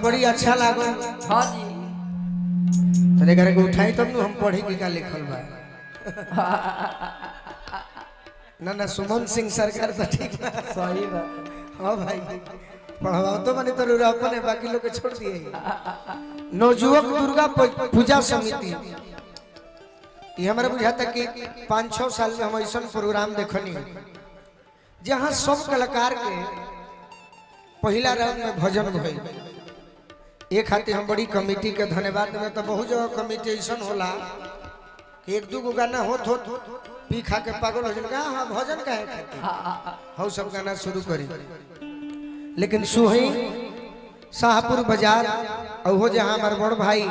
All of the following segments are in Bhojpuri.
बड़ी अच्छा लागल। हाँ जी तने करे के उठाई तब नु हम पढ़े के का लिखल बा। ना ना सुमन सिंह सरकार तो ठीक बा। सही बात। हाँ भाई पढ़वा तो माने तो अपने बाकी लोग के छोड़ दिए। नवजुवक दुर्गा पूजा समिति ये हमारा बुझाता कि 5-6 साल में हम ऐसा प्रोग्राम देखनी जहाँ सब कलाकार के पहला राउंड में भजन भइल। एक खातिर हम बड़ी कमेटी के धन्यवाद में तो बहुत जगह कमेटी ऐसा होला कि 1-2 गाना होत पी खा के पागल हो जाएगा। हाँ भजन का है खातिर हम सब गाना शुरू करी लेकिन सुही शाहपुर बाजार और हो जहाँ हमारे बड़ भाई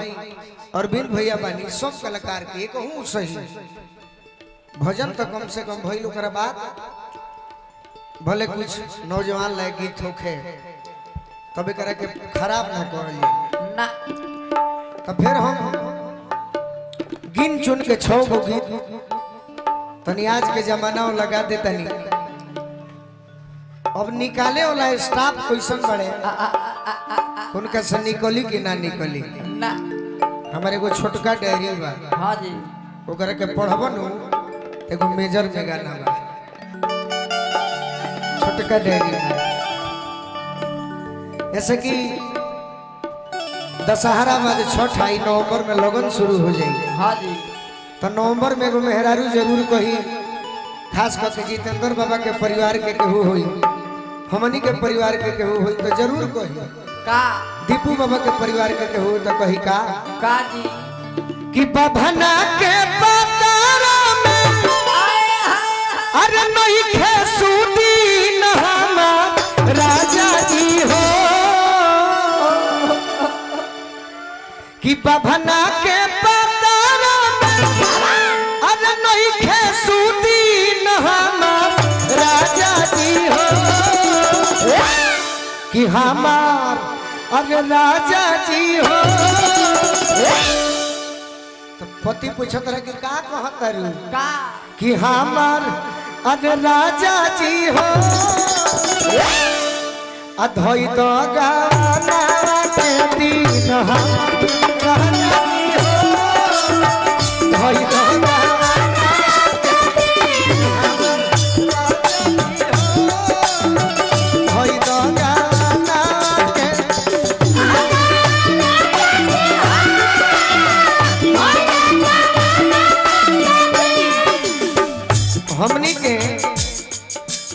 अरविंद भैया बानी सब कलाकार के कहूँ सही भजन तो कम से कम भइल ओकरा बाद भले कुछ नौजवान लायक गीत होखे कभी करे के खराब ना करिए ना तो फिर हम गिन चुन के 6 गो गीत तनी आज के जमाना लगा दे तनी। अब निकाले वाला स्टाफ क्वेश्चन बड़े उनका से निकली कि ना निकली ना हमारे एगो छोटका डायरी बा। हाँ जी ओकरा के पढ़ब नु एगो मेजर में गाना बा छोटका डायरी बा। ऐसे कि दशहरा बाद 6 नवंबर में लगन शुरू हो जाएगी। हाँ जी तो नवंबर में एगो मेहरारू जरूर कही खास करके जितेंद्र बाबा के परिवार के केहू होई हमनी के परिवार के केहू होई तो जरूर कही। का दीपू बाबा के परिवार के केहू तो कही का जी कि बभना के पतारा में अरे नहीं खेसूदी न हमार राजा जी हो कि बभना के पतारा में अरे नहीं खेसूदी न हमार राजा जी हो कि हमार अरे राजा जी हो। तो पति पूछत रहे कि का कहत रू का कि हमार अरे राजा जी हो अधोई तो गाना के दिन हमार राजा जी हो धोई तो हमनी के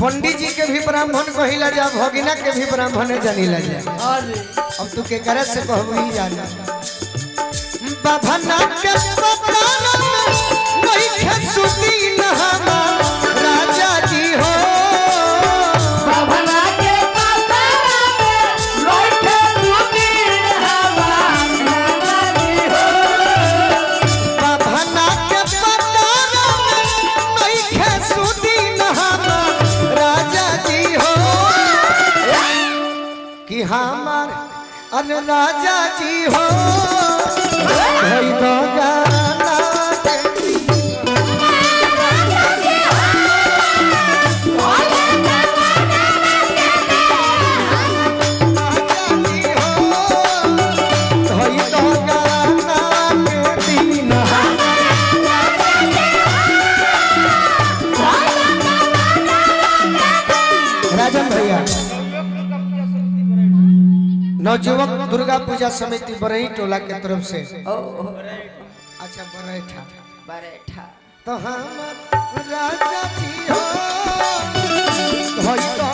पंडित जी के भी ब्राह्मण कहिला जा भगिना के भी ब्राह्मण जानिला जा। हाँ जी अब तू के करे से कहबू ही जाना बभना के पताना में नहीं खेसूदी न हमार राजा जी हो बभना के पतारा में नहीं खेसूदी न हमार राजा जी हो बभना के पताना में नहीं खेसूदी न हमार राजा जी हो कि हमार अरे राजा जी हो भई तो गाना राजन भैया नवजुवक दुर्गा पूजा समिति बरही टोला के तरफ से अच्छा बरैठा बरेठा तो हम राजा जी हो होई तो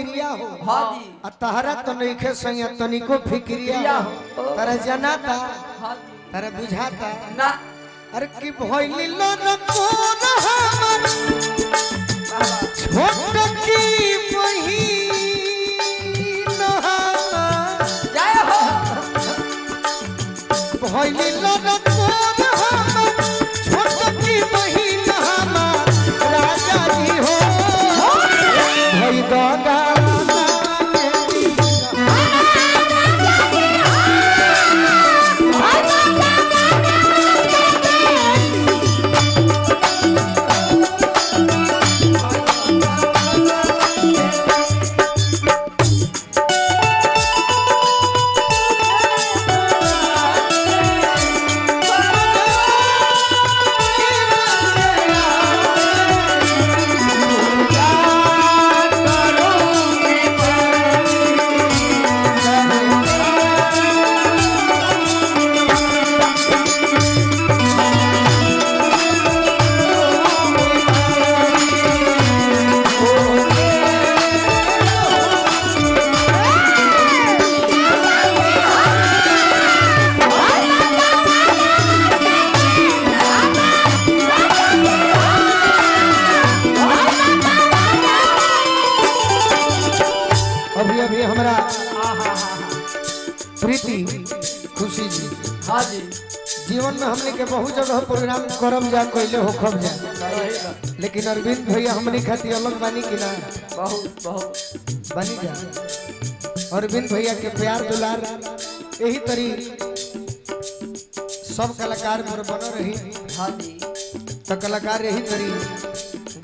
उमेरिया हो हाँ जी आ तहरा तो नइखे संग तनिको फिक्रिया हो तारा जनाता हाँ जी तारा बुझाता ना अरे की भइली लनकोर हमर छोट की बहिन जय हो भइली लनकोर हमर छोट की बहिन हमर राजा जी हो भई दगा अभी हमरा प्रीति खुशी जी हाँ जी जीवन में हमने के बहुत जगह प्रोग्राम करम जा कैले होखब जा लेकिन अरविंद भैया हमने खातिर अलग बानी कि ना बहुत बहुत बनी जा अरविंद भैया के प्यार दुलार यही तरी सब कलाकार मोर बन रही हाँ जी तो कलाकार यही तरी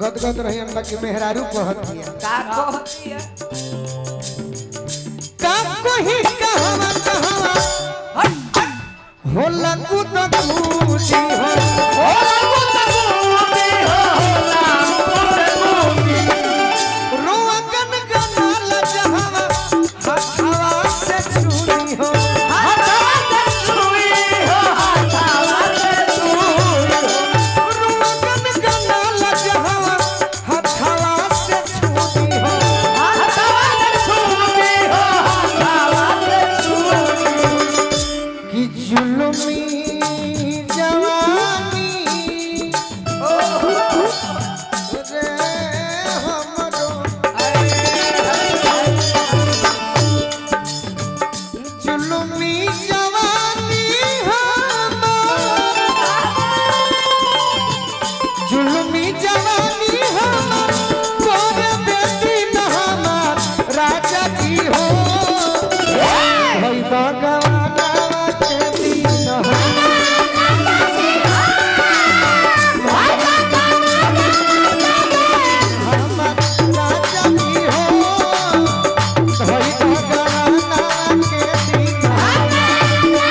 गदगद रही अम्बा के मेहरारू कहत दिया का कहती है का कोही कहवा कहवा होला कुत कुची हो रोआ गन गनाल जहवा हथवा से छुरी हो रोआ गन गनाल जहवा हथवा से छुरी हो कि जुल्मी जवानी रे हमरो जुल्मी जवानी जुल्मी जवानी हमर तोरे बेटी न हमर राजा जी हो भई भगवाना के दीन हो हमर राजा जी हो भई भगवाना के दीन हो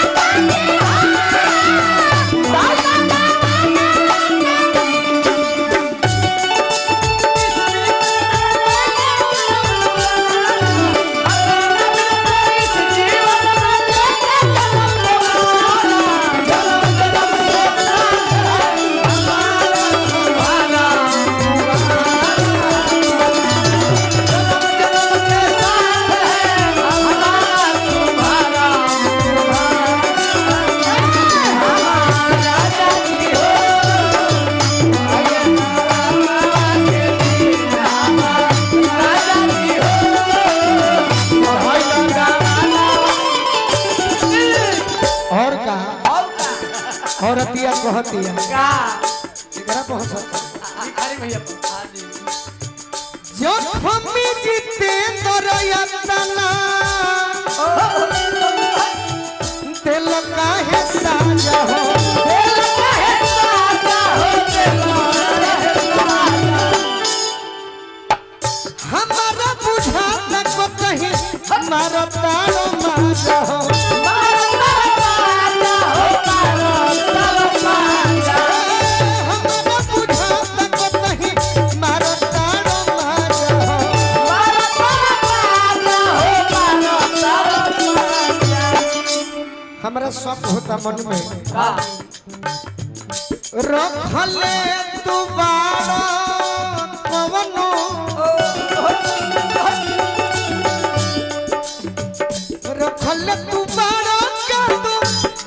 और का और का औरतिया कहतिया का एकरा पहुंच अरे भैया हाँ जी जो हमी जीते दरयतना दिल काहे साजा हो हमारा बुझाता को कहीं हमारा तारो माजा हो हमारा बुझाता को कहीं हमारा तारो माजा हो हमारा शौक होता मन में रखले तू बारो पवनो रखल तू बड़ा का तो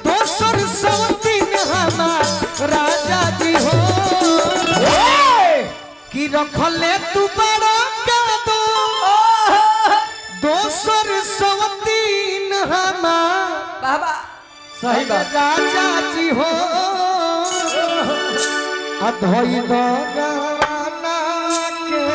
दोसर सवती में हमार राजा जी हो कि रखल तू बड़ा का तो दोसर सवती में हमार बाबा सही बात राजा जी हो अधोई दो गवाना के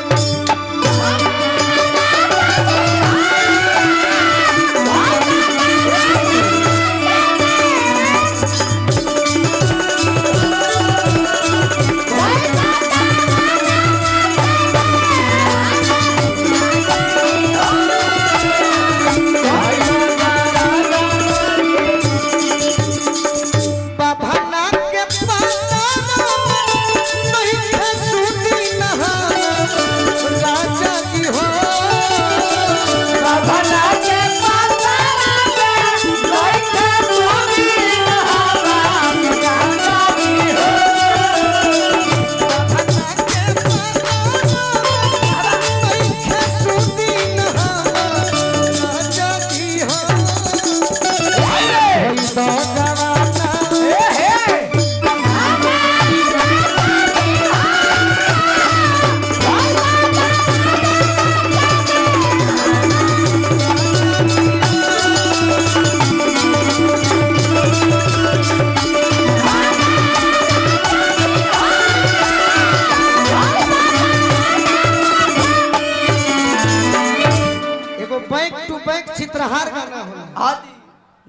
चित्रहार गाना होला हां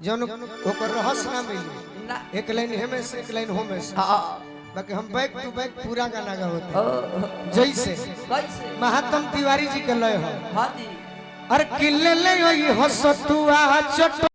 जौन ओकर रहस्य ना मिली एक लाइन हेमे से एक लाइन होमे से बाकी हम बैक टू बैक पूरा गाना गावत जैसे कैसे महात्म तिवारी जी के लय हो हां जी अरे किले ले हसतुआ चट